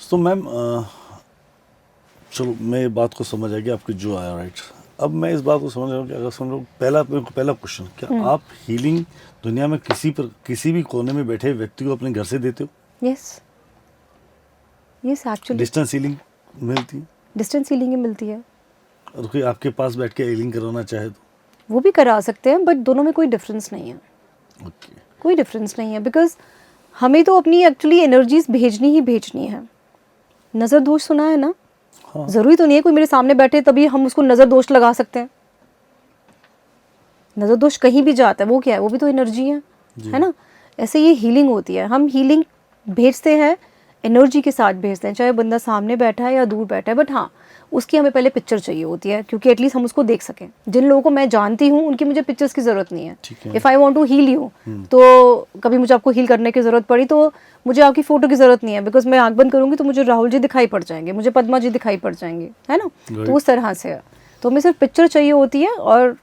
तो मैम चलो मैं ये बात को समझ आ गया आपकी जो आया राइट। अब मैं इस बात को समझ रहा हूँ कि अगर समझ लो पहला क्वेश्चन, क्या आप हीलिंग दुनिया में किसी भी कोने में बैठे व्यक्ति को अपने घर से देते हो? Yes yes actually distance healing मिलती है? डिस्टेंस हीलिंग ही मिलती है, और कोई आपके पास बैठ के हीलिंग कराना चाहे तो? वो भी करा सकते हैं, बट दोनों में कोई डिफरेंस नहीं है। ओके। कोई डिफरेंस नहीं है, बिकॉज हमें तो अपनी एक्चुअली एनर्जीज भेजनी ही भेजनी है। नज़र दोष सुना है ना? हाँ। ज़रूरी तो नहीं है कोई मेरे सामने बैठे तभी हम उसको नज़र दोष लगा सकते हैं। नज़र दोष कहीं भी जाता है, वो क्या है? वो भी तो एनर्जी है ना? ऐसे ये हीलिंग होती है। हम हीलिंग भेजते हैं, एनर्जी के साथ भेजते हैं, चाहे बंदा सामने बैठा है या दूर बैठा है। बट हाँ, उसकी हमें पहले पिक्चर चाहिए होती है, क्योंकि एटलीस्ट हम उसको देख सकें। जिन लोगों को मैं जानती हूँ उनकी मुझे पिक्चर्स की ज़रूरत नहीं है। If I want to heal you, तो कभी मुझे आपको हील करने की ज़रूरत पड़ी तो मुझे आपकी फ़ोटो की ज़रूरत नहीं है, बिकॉज मैं आँख बंद करूँगी तो मुझे राहुल जी दिखाई पड़ जाएंगे, मुझे पद्मा जी दिखाई पड़ जाएंगे, है ना? तो उस तरह से है। तो हमें सिर्फ पिक्चर चाहिए होती है, और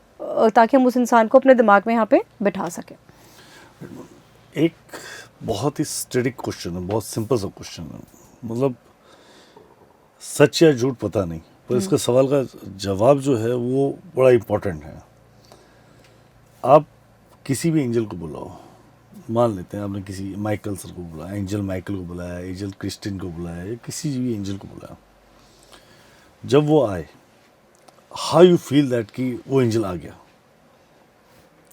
ताकि हम उस इंसान को अपने दिमाग में यहाँ पे बिठा सकें। एक बहुत ही स्टैटिक क्वेश्चन है, बहुत सिंपल सा क्वेश्चन है, मतलब सच या झूठ पता नहीं, पर इसका सवाल का जवाब जो है वो बड़ा इम्पोर्टेंट है। आप किसी भी एंजल को बुलाओ, मान लेते हैं आपने किसी माइकल सर को बुलाया, एंजल माइकल को बुलाया, एंजल क्रिस्टिन को बुलाया, या किसी भी एंजल को बुलाया, जब वो आए, हाउ यू फील दैट कि वो एंजल आ गया?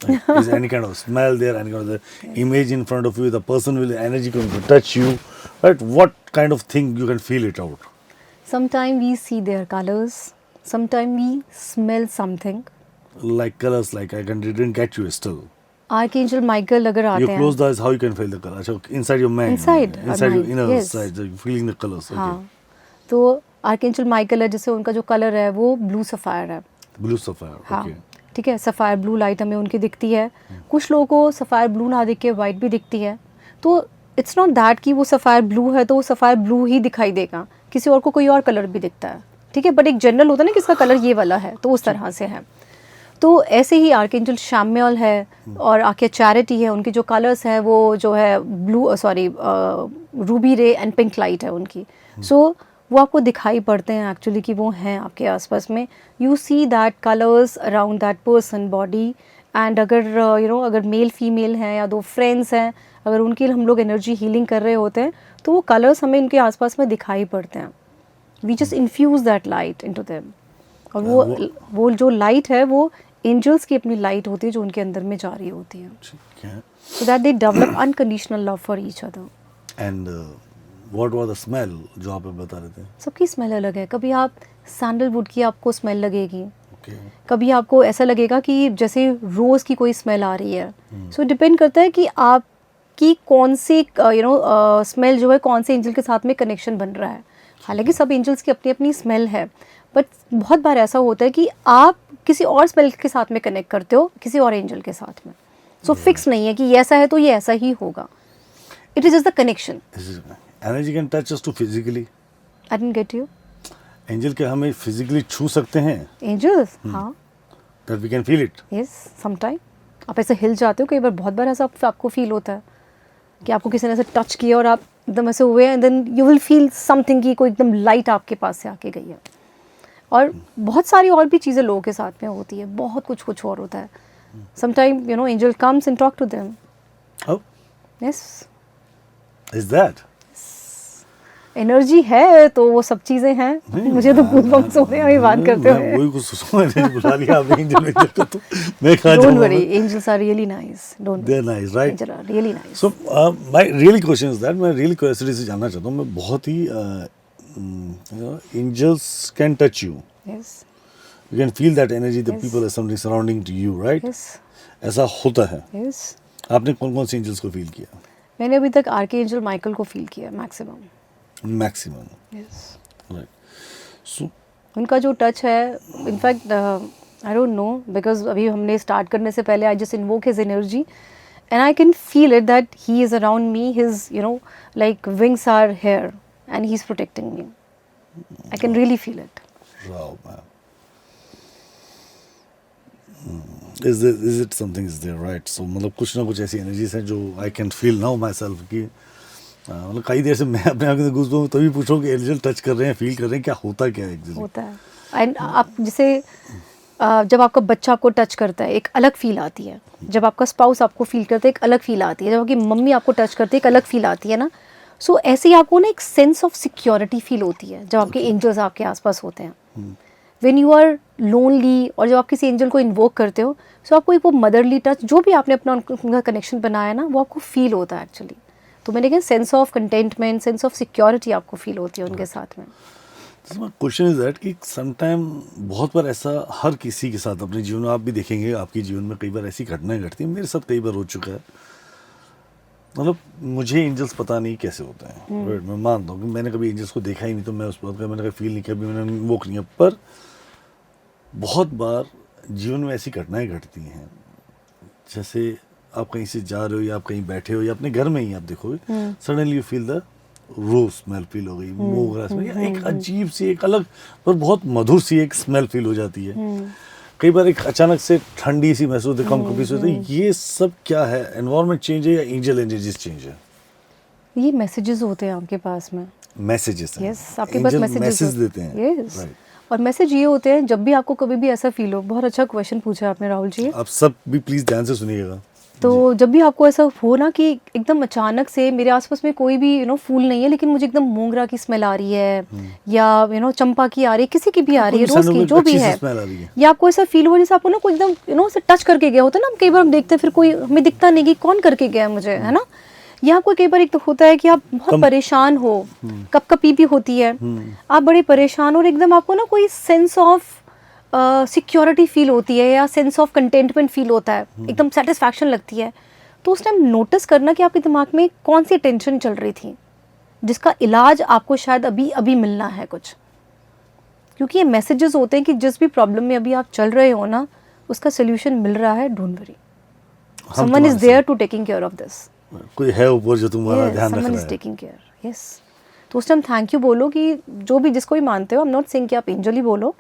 Is any kind of smell there, any kind of the image in front of you, the person will energy going to touch you, right? What kind of thing you can feel it out? Sometimes we see their colors, sometimes we smell something. Like colors, like didn't get you still. Archangel Michael अगर You आते हैं, close the eyes, how you can feel the color? अच्छा, inside your mind, Inside our inside your mind, inner yes. side, you're feeling the colors. Okay. हाँ, तो archangel Michael है, जैसे उनका जो कलर है वो ब्लू सफ़ायर है। Blue sapphire. हाँ, Okay. ठीक है, सफ़ायर ब्लू लाइट हमें उनकी दिखती है। कुछ लोगों को सफ़ायर ब्लू ना दिख के वाइट भी दिखती है। तो इट्स नॉट दैट कि वो सफ़ायर ब्लू है तो वो सफ़ायर ब्लू ही दिखाई देगा, किसी और को कोई और कलर भी दिखता है, ठीक है। बट एक जनरल होता है ना कि इसका कलर ये वाला है, तो उस तरह से है। तो ऐसे ही आर्कएंजल शैम्युएल है और आर्के चैरिटी है, उनके जो कलर्स हैं वो जो है ब्लू रूबी रे एंड पिंक लाइट है उनकी। सो वो आपको दिखाई पड़ते हैं एक्चुअली कि वो हैं आपके आसपास में। You see that colours around that person body, and अगर अगर मेल फीमेल हैं या दो फ्रेंड्स हैं, अगर उनकी हम लोग एनर्जी हीलिंग कर रहे होते हैं तो वो कलर्स हमें उनके आसपास में दिखाई पड़ते हैं। We just infuse that light into them, और वो जो लाइट है वो एंजल्स की अपनी लाइट होती है जो उनके अंदर में जा रही होती है, ठीक है। So that they develop unconditional love for each other. And what was the smell जो आप बता रहे थे? सबकी स्मेल अलग है। कभी आप सैंडलवुड की आपको स्मेल लगेगी, Okay. कभी आपको ऐसा लगेगा कि जैसे रोज़ की कोई स्मेल आ रही है। सो डिपेंड करता है कि आपकी कौन सी स्मेल जो है कौन से एंजल के साथ में कनेक्शन बन रहा है। हालांकि सब एंजल्स की अपनी अपनी स्मेल है, बट बहुत बार ऐसा होता है कि आप किसी और स्मेल के साथ में कनेक्ट करते हो किसी और एंजल के साथ में। सो फिक्स नहीं है कि ये ऐसा है तो ये ऐसा ही होगा। It is just the connection. Energy can touch us to physically. I didn't get you. Angel के हमें फिजिकली छू सकते हैं? एंजल्स, हाँ, That we can feel it. Yes, sometime आप ऐसे हिल जाते हो, कई बार बहुत बार ऐसा आपको फील होता है कि आपको किसी ने ऐसे टच किया और आप एकदम ऐसे हुए, and then you will feel something कि कोई एकदम लाइट आपके पास से आके गई है। और बहुत सारी और भी चीज़ें लोगों के साथ में होती है, बहुत कुछ और होता है। Sometime angel comes and talk to them. Oh, yes, is that? Energy है तो वो सब चीज़ें हैं। मुझे तो गूज़बम्प्स हो रहे हैं अभी बात करते मैं हुए। वही कुछ मैंने बुला लिया आपने एंजल तो मैं कहाँ डोंट जाऊँगा? Worry, angels are really nice, don't They're nice, right? Angel are really nice. So my really question is that मैं really curiosity से जानना चाहता हूँ, मैं बहुत ही angels can touch you, yes you can feel that energy, the Yes. people are something surrounding to you, right? Yes ऐसा होता है। यस। आपने कौन कौन से एंजल्स को फील किया? मैंने अभी तक आर्कएंजल माइकल को फील किया maximum. Maximum, yes, right. So उनका जो टच है, in fact I don't know, because अभी हमने स्टार्ट करने से पहले I just invoke his energy and I can feel it that he is around me, his like wings are here and he is protecting me. I can really feel it. wow, man. Is it something is there, right? So मतलब कुछ ना कुछ ऐसी energies हैं जो आई can feel now my self कि मतलब कई देर से मैं अपने आप के घुस दूँ तभी पूछो कि एंजल टच कर रहे हैं, फील कर रहे हैं, क्या होता क्या है exactly? होता है। एंड आप जैसे जब आपका बच्चा आपको टच करता है एक अलग फील आती है, जब आपका स्पाउस आपको फील करता है एक अलग फील आती है, जब आपकी मम्मी आपको टच करती है एक अलग फील आती है ना। सो ऐसे ही आपको ना एक सेंस ऑफ सिक्योरिटी फील होती है जब आपके एंजल्स आपके आसपास होते हैं। व्हेन यू आर लोनली और जब आप किसी एंजल को इन्वोक करते हो, सो आपको एक वो मदरली टच जो भी आपने अपना उनका कनेक्शन बनाया ना वो आपको फील होता है एक्चुअली। तो मैंने कहा sense of contentment, sense of security आपको फील होती है उनके साथ में। क्वेश्चन इज दैट कि समटाइम बहुत बार ऐसा हर किसी के साथ अपने जीवन में, आप भी देखेंगे आपके जीवन में कई बार ऐसी घटनाएं घटती हैं, मेरे साथ कई बार हो चुका है। मतलब मुझे एंजल्स पता नहीं कैसे होते हैं, Right, मैं मानता हूँ कि मैंने कभी एंजल्स को देखा ही नहीं, तो मैं उस बात का मैंने कभी फील नहीं किया, मैंने वो नहीं किया। पर बहुत बार जीवन में ऐसी घटनाएं घटती हैं, जैसे आप कहीं से जा रहे हो या आप कहीं बैठे हो या अपने घर में ही आप देखोगे, suddenly you feel the rose smell feel हो गई, मोगरा स्मेल, या एक अजीब सी एक अलग पर बहुत मधुर सी एक स्मेल फील हो जाती है। कई बार एक अचानक से ठंडी सी महसूस होती है, कभी होती है। ये सब क्या है? एनवायरनमेंट चेंज है या एंजल एनर्जीज चेंज है? ये मैसेजेस होते हैं आपके पास में। मैसेजेस हैं। यस, आपके पास मैसेज देते हैं। यस, और मैसेज ये होते हैं जब भी आपको कभी भी ऐसा फील हो। बहुत अच्छा क्वेश्चन पूछा आपने राहुल जी। आप सब भी प्लीज ध्यान से सुनिएगा। तो जब भी आपको ऐसा हो ना कि एकदम अचानक से मेरे आसपास में कोई भी फूल नहीं है, लेकिन मुझे एकदम मोगरा की स्मेल आ रही है, या चंपा की आ रही है, किसी की भी आ रही है, रोज की जो भी है, या आपको ऐसा फील हो जैसे आपको ना कोई एकदम से टच करके गया होता है ना। कई बार हम देखते हैं फिर कोई हमें दिखता नहीं कि कौन करके गया मुझे, है ना। या कोई कई बार एक तो होता है कि आप बहुत परेशान हो, कपकपी भी होती है, आप बड़े परेशान हो और एकदम आपको ना कोई सेंस ऑफ सिक्योरिटी फील होती है या सेंस ऑफ कंटेंटमेंट फील होता है, एकदम सेटिस्फैक्शन लगती है। तो उस टाइम नोटिस करना कि आपके दिमाग में कौन सी टेंशन चल रही थी जिसका इलाज आपको शायद अभी अभी मिलना है कुछ। क्योंकि ये मैसेजेस होते हैं कि जिस भी प्रॉब्लम में अभी आप चल रहे हो ना उसका सोल्यूशन मिल रहा है, don't worry, someone is there to taking care of this. कोई है ऊपर जो तुम्हारा ध्यान रख रहा है, someone is taking care. Yes, तो उस टाइम थैंक यू बोलो कि जो भी जिसको भी मानते हो, आई एम नॉट सेइंग कि आप एंजल ही बोलो,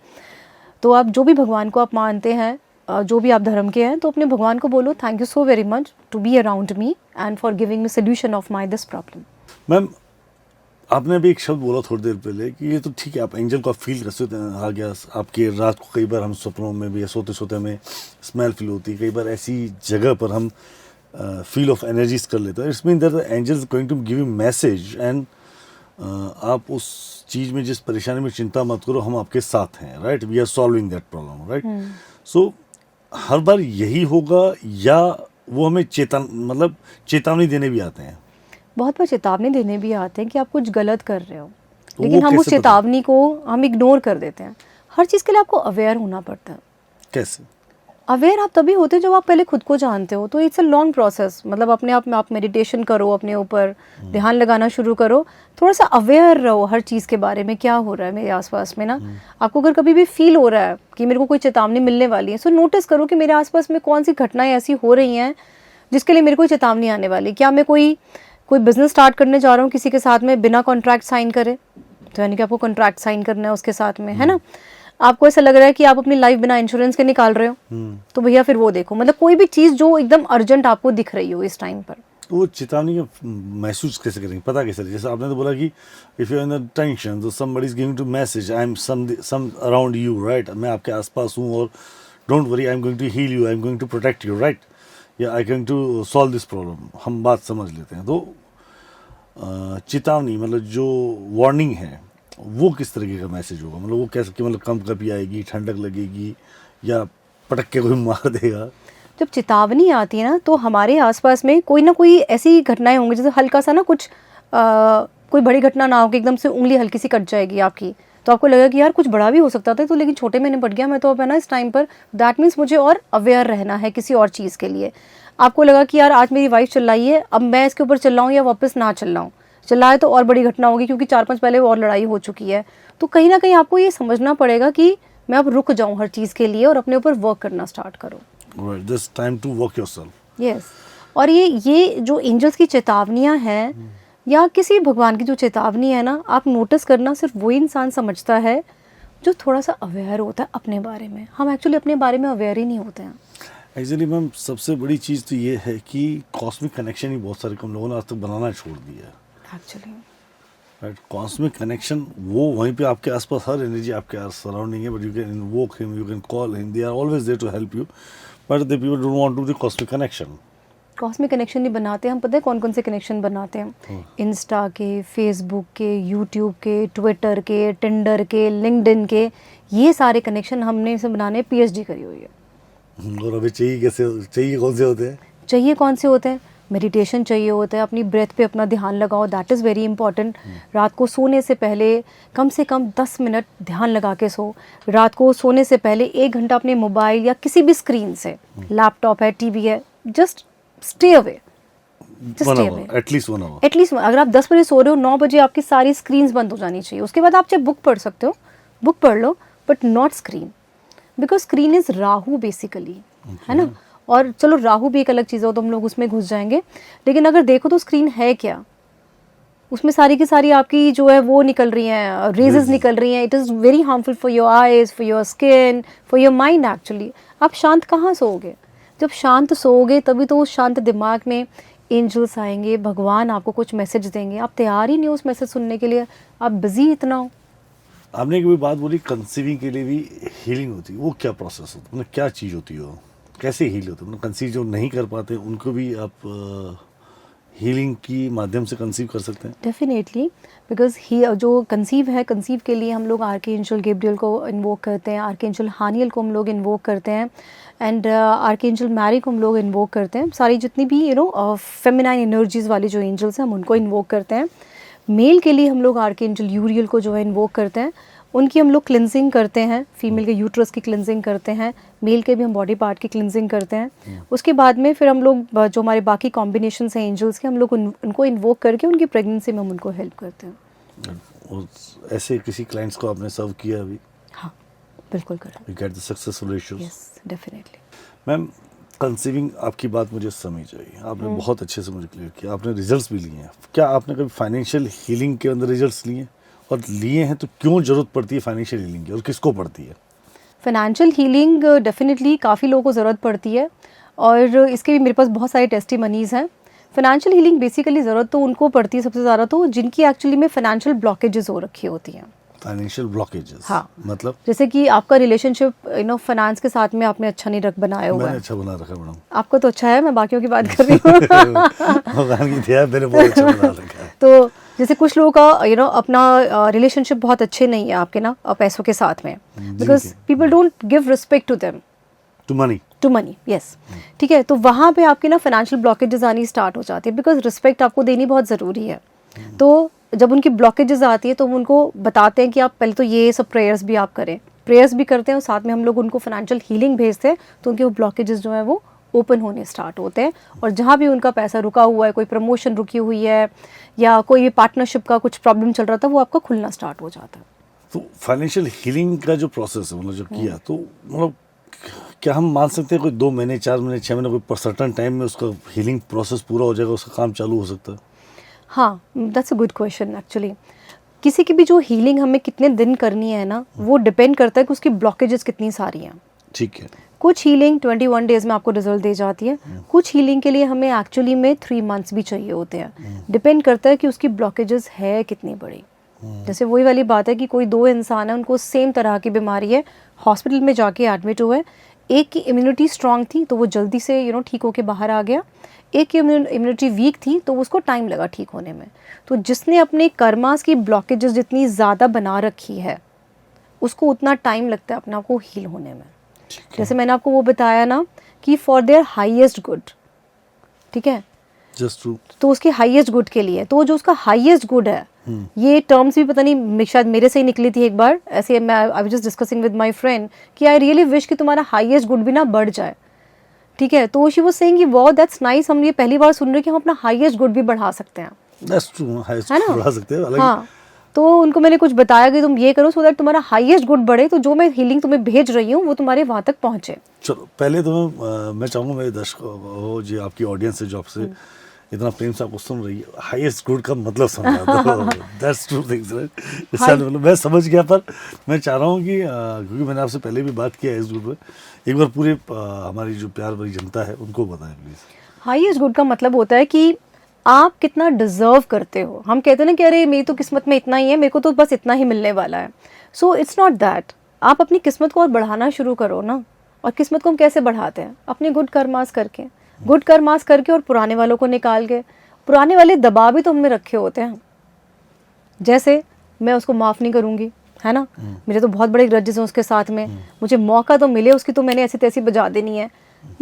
तो आप जो भी भगवान को आप मानते हैं, जो भी आप धर्म के हैं, तो अपने भगवान को बोलो thank you so very much to be around me and for giving me solution of my this problem. Ma'am आपने अभी एक शब्द बोला थोड़ी देर पहले कि ये तो ठीक है, आप एंजल को आप फील कर सकते हैं, आ गया आपके रात को। कई बार हम सपनों में भी या सोते सोते हमें स्मेल फील होती है, कई बार ऐसी जगह पर हम फील ऑफ एनर्जीज कर लेते हैं। It's mean that the angel is going to give you message and आप उस चीज़ में जिस परेशानी में चिंता मत करो, हम आपके साथ हैं, right, we are solving that problem, right. So हर बार यही होगा या वो हमें चेतावनी देने भी आते हैं? बहुत बार चेतावनी देने भी आते हैं कि आप कुछ गलत कर रहे हो, लेकिन हम उस चेतावनी को हम इग्नोर कर देते हैं। हर चीज़ के लिए आपको अवेयर होना पड़ता है। कैसे अवेयर आप तभी होते हो जब आप पहले खुद को जानते हो। तो इट्स अ लॉन्ग प्रोसेस, मतलब अपने आप में आप मेडिटेशन करो, अपने ऊपर ध्यान लगाना शुरू करो, थोड़ा सा अवेयर रहो हर चीज़ के बारे में, क्या हो रहा है मेरे आसपास में ना। आपको अगर कभी भी फील हो रहा है कि मेरे को कोई चेतावनी मिलने वाली है, सो नोटिस करो कि मेरे आसपास में कौन सी घटनाएं ऐसी हो रही हैं जिसके लिए मेरे को चेतावनी आने वाली। क्या मैं कोई बिजनेस स्टार्ट करने जा रहा हूँ किसी के साथ में बिना कॉन्ट्रैक्ट साइन करे, तो यानी कि आपको कॉन्ट्रैक्ट साइन करना है उसके साथ में, है ना। आपको ऐसा लग रहा है कि आप अपनी लाइफ बिना इंश्योरेंस के निकाल रहे हो, तो भैया फिर वो देखो, मतलब कोई भी चीज़ जो एकदम अर्जेंट आपको दिख रही हो इस टाइम पर। तो वो चेतावनी का महसूस कैसे करेंगे, पता कैसे? जैसे आपने तो बोला कि if you are in tension तो somebody is giving to message, I am some around you, right, मैं आपके आसपास हूँ और don't worry, I am going to heal you, I am going to protect you, right, या I am going to solve this problem. हम बात समझ लेते हैं। तो चेतावनी मतलब जो वार्निंग है वो किस तरीके का मैसेज होगा? मतलब वो कैसे कि मतलब कभी आएगी, ठंडक लगेगी, या पटक के कोई मार देगा? जब चेतावनी आती है ना तो हमारे आसपास में कोई ना कोई ऐसी घटनाएं होंगी, जैसे हल्का सा ना कुछ कोई बड़ी घटना ना हो कि एकदम से उंगली हल्की सी कट जाएगी आपकी, तो आपको लगेगा कि यार कुछ बड़ा भी हो सकता था, तो लेकिन छोटे में निपट गया मैं तो अब, है ना, इस टाइम पर। दैट मीन्स मुझे और अवेयर रहना है किसी और चीज़ के लिए। आपको लगा कि यार आज मेरी वाइफ चिल्लाई है, अब मैं इसके ऊपर चिल्लाऊँ या वापस ना चिल्लाऊँ, चिल्लाए तो और बड़ी घटना होगी क्योंकि 4-5 पहले और लड़ाई हो चुकी है। तो कहीं ना कहीं आपको ये समझना पड़ेगा कि मैं अब रुक जाऊँ हर चीज़ के लिए और अपने ऊपर वर्क करना स्टार्ट करो। Right, this time to work yourself. Yes. और ये जो एंजल्स की चेतावनियाँ हैं या किसी भगवान की जो चेतावनी है ना, आप नोटिस करना, सिर्फ वही इंसान समझता है जो थोड़ा सा अवेयर होता है अपने बारे में। हम एक्चुअली अपने बारे में अवेयर ही नहीं होते हैं। एक्चुअली मैम सबसे बड़ी चीज़ तो ये है कि कॉस्मिक कनेक्शन ही बहुत सारे कम लोगों ने आज तक बनाना छोड़ दिया है। एक्चुअली राइट, कॉस्मिक कनेक्शन वो वहीं पे आपके आसपास हर एनर्जी आपके सराउंडिंग है, but you can invoke him, you can call him, they are always there to help you, but the people don't want to the cosmic connection. Cosmic connection नहीं बनाते हम, पता है कौन कौन से कनेक्शन बनाते हैं? इंस्टा के, फेसबुक के, यूट्यूब के, ट्विटर के, टिंडर के, लिंक्डइन के, ये सारे कनेक्शन हमने इसे बनाने पीएचडी करी हुई है। और अभी चाहिए कैसे, चाहिए कौन से होते हैं? चाहिए कौन से होते हैं? मेडिटेशन चाहिए होता है, अपनी ब्रेथ पे अपना ध्यान लगाओ, दैट इज़ वेरी इंपॉर्टेंट। रात को सोने से पहले कम से कम 10 मिनट ध्यान लगा के सो। रात को सोने से पहले 1 घंटा अपने मोबाइल या किसी भी स्क्रीन से, लैपटॉप है, टीवी है, just stay away, at least 1 hour. At least अगर आप 10 बजे सो रहे हो, 9 बजे आपकी सारी स्क्रीन्स बंद हो जानी चाहिए। उसके बाद आप चाहे बुक पढ़ सकते हो, बुक पढ़ लो, but not screen, because screen is Rahu basically, है ना। और चलो राहु भी एक अलग चीज़ हो, तो हम लोग उसमें घुस जाएंगे, लेकिन अगर देखो तो स्क्रीन है क्या, उसमें सारी की सारी आपकी जो है वो निकल रही हैं, रेजेस निकल रही हैं। It is very harmful for your eyes, for your skin, for your mind actually. आप शांत कहाँ सोओगे? जब शांत सोओगे तभी तो उस शांत दिमाग में एंजल्स आएंगे, भगवान आपको कुछ मैसेज देंगे। आप तैयार ही नहीं हो उस मैसेज सुनने के लिए, आप बिजी इतना हो। आपने कभी बात बोली कंसीविंग के लिए भी हीलिंग होती है, वो क्या प्रोसेस होता है, मतलब क्या चीज़ होती है, वो कैसे हील होती है? मतलब कंसीव जो नहीं कर पाते उनको भी आप हीलिंग की माध्यम से कंसीव कर सकते हैं? डेफिनेटली, बिकॉज ही जो कंसीव है, कंसीव के लिए हम लोग आर्कएंजल गैब्रियल को इन्वोक करते हैं, आर्कएंजल हानियल को हम लोग इन्वोक करते हैं, एंड आर्कएंजल मैरी को हम लोग इन्वोक करते हैं। सारी जितनी भी फेमिनाइन एनर्जीज वाले जो एंजल्स हैं हम उनको इन्वोक करते हैं। मेल के लिए हम लोग आर्कएंजल यूरियल को जो है इन्वोक करते हैं, उनकी हम लोग क्लिनजिंग करते हैं। फीमेल के यूट्रस की क्लिनजिंग करते हैं, मेल के भी हम बॉडी पार्ट की क्लिनजिंग करते हैं। उसके बाद में फिर हम लोग जो हमारे बाकी कॉम्बिनेशंस हैं एंजल्स के, हम लोग उनको इन्वोक करके उनकी प्रेगनेंसी में हम उनको हेल्प करते हैं। और ऐसे किसी क्लाइंट्स को आपने सर्व किया अभी? हाँ, बिल्कुल करें। You get the successful ratios? Yes, definitely. Ma'am, conceiving आपकी बात मुझे समझ आई, आपने बहुत अच्छे से मुझे क्लियर किया, आपने रिजल्ट्स भी लिए हैं। क्या आपने कभी फाइनेंशियल हीलिंग के अंदर रिजल्ट्स लिए, और लिए हैं तो क्यों ज़रूरत पड़ती है फाइनेंशियल हीलिंग की, और किसको पड़ती है? फाइनेंशियल हीलिंग डेफिनेटली काफ़ी लोगों को ज़रूरत पड़ती है, और इसके भी मेरे पास बहुत सारे टेस्टिमनीज़ हैं। फाइनेंशियल हीलिंग बेसिकली ज़रूरत तो उनको पड़ती है सबसे ज़्यादा, तो जिनकी एक्चुअली में फाइनेंशियल ब्लॉकेजेस हो रखी होती हैं। Financial blockages? हाँ, मतलब जैसे कि आपका रिलेशनशिप फाइनेंस के साथ में आपने अच्छा नहीं बनाया हुआ मैंने है। अच्छा बना रखा है मैडम। आपको तो अच्छा है, मैं बाकियों की बात कर रही हूँ। भगवान की दया, मैंने बहुत अच्छा बना रखा है। तो जैसे कुछ लोगों का अपना रिलेशनशिप बहुत अच्छे नहीं है आपके ना पैसों के साथ में, because people don't give respect to them, to money, yes, ठीक है। तो वहाँ पे आपकी ना फाइनेंशियल ब्लॉकेजेस आनी स्टार्ट हो जाती है, बिकॉज रिस्पेक्ट आपको देनी बहुत ज़रूरी है। तो जब उनकी ब्लॉकेजेस आती है तो हम उनको बताते हैं कि आप पहले तो ये सब प्रेयर्स भी आप करें, प्रेयर्स भी करते हैं, और साथ में हम लोग उनको फाइनेंशियल हीलिंग भेजते हैं, तो उनके वो ब्लॉकेजेस जो है वो ओपन होने स्टार्ट होते हैं। और जहाँ भी उनका पैसा रुका हुआ है, कोई प्रमोशन रुकी हुई है या कोई भी पार्टनरशिप का कुछ प्रॉब्लम चल रहा था, वो आपका खुलना स्टार्ट हो जाता है। तो फाइनेंशियल हीलिंग का जो प्रोसेस है, मतलब जो किया, तो मतलब क्या हम मान सकते हैं कोई 2 महीने, 4 महीने, 6 महीने, कोई सर्टन टाइम में उसका हीलिंग प्रोसेस पूरा हो जाएगा, उसका काम चालू हो सकता है? हाँ, that's a good question actually. किसी की भी जो हीलिंग हमें कितने दिन करनी है ना, वो डिपेंड करता है कि उसकी ब्लॉकेजेस कितनी सारी हैं। ठीक है। कुछ हीलिंग 21 डेज में आपको रिजल्ट दे जाती है, कुछ हीलिंग के लिए हमें एक्चुअली में 3 मंथ्स भी चाहिए होते हैं। डिपेंड करता है कि उसकी ब्लॉकेजेस है कितनी बड़ी। जैसे वही वाली बात है कि कोई 2 इंसान है, उनको सेम तरह की बीमारी है, हॉस्पिटल में जाके एडमिट हुए, एक की इम्यूनिटी स्ट्रांग थी तो वो जल्दी से ठीक होके बाहर आ गया, एक की इम्यूनिटी वीक थी तो उसको टाइम लगा ठीक होने में। तो जिसने अपने कर्मास की ब्लॉकेजेस जितनी ज़्यादा बना रखी है, उसको उतना टाइम लगता है अपने आप को हील होने में। जैसे मैंने आपको वो बताया ना कि फॉर देयर हाईएस्ट गुड, ठीक है, जस्ट ट्रू, तो उसके हाईएस्ट गुड के लिए, तो जो उसका हाईएस्ट गुड है, ये टर्म्स भी पता नहीं शायद मेरे से ही निकली थी एक बार, ऐसे मैं I was just discussing with my friend कि आई रियली विश कि तुम्हारा हाईएस्ट गुड भी ना बढ़ जाए, ठीक है। तो शी वाज सेइंग कि वाओ दैट्स नाइस, हम ये पहली बार सुन रहे हैं कि हम अपना हाईएस्ट गुड भी बढ़ा सकते हैं। दैट्स ट्रू, हाईएस्ट है ना? बढ़ा सकते हैं। हाँ, तो उनको मैंने कुछ बताया कि तुम ये करो सो दैट तुम्हारा हाईएस्ट गुड बढ़े, तो जो मैं हीलिंग तुम्हें भेज रही हूँ वो तुम्हारे वहाँ तक पहुँचे। चलो, पहले तो मैं चाहूँगा मेरे दर्शकों को, जो आपकी ऑडियंस है, जो आपसे इतना प्रेम से आपको सुन रही है, हाईएस्ट गुड का मतलब समझा दो। That's true things, right? मैं समझ गया, पर मैं चाह रहा हूँ कि क्योंकि मैंने आपसे पहले भी बात किया है इस गुड पे, एक बार पूरे हमारी जो प्यार भरी जनता है उनको बताएं प्लीज़। हाईएस्ट गुड का मतलब होता है कि आप कितना डिजर्व करते हो। हम कहते हैं ना कि अरे मेरी तो किस्मत में इतना ही है, मेरे को तो बस इतना ही मिलने वाला है। So it's not that. आप अपनी किस्मत को और बढ़ाना शुरू करो ना। और किस्मत को हम कैसे बढ़ाते हैं? अपने गुड कर्मास करके, गुड कर्मास करके और पुराने वालों को निकाल के। पुराने वाले दबा भी तो हमें रखे होते हैं, जैसे मैं उसको माफ़ नहीं करूँगी, है ना, मेरे तो बहुत बड़े ग्रजेस हैं उसके साथ में, मुझे मौका तो मिले उसकी तो मैंने ऐसी तैसी बजा देनी है।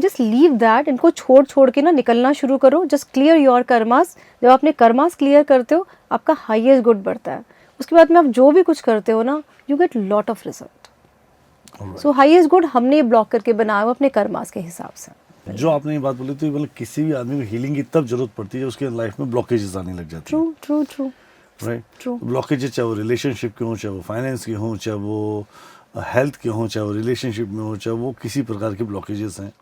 जस्ट लीव दैट, इनको छोड़ छोड़ के ना निकलना शुरू करो। Just clear your karmas. जब आपने कर्मास क्लियर करते हो, आपका हाईएस्ट गुड बढ़ता है। उसके बाद में आप जो भी कुछ करते हो ना, you get lot of result. So highest good हमने ब्लॉक करके बनाया हुआ अपने कर्मास के हिसाब से। जो आपने ये बात बोली, तो ये मतलब किसी भी आदमी को हीलिंग की तब जरूरत पड़ती है उसके लाइफ में ब्लॉकेजेस आने लग जाते हैं। True true true right. True. Blockages चाहे वो रिलेशनशिप के हों, चाहे वो फाइनेंस के हों, चाहे वो हेल्थ के हों, चाहे वो रिलेशनशिप में हो, चाहे वो किसी प्रकार के ब्लॉकेजेस हैं।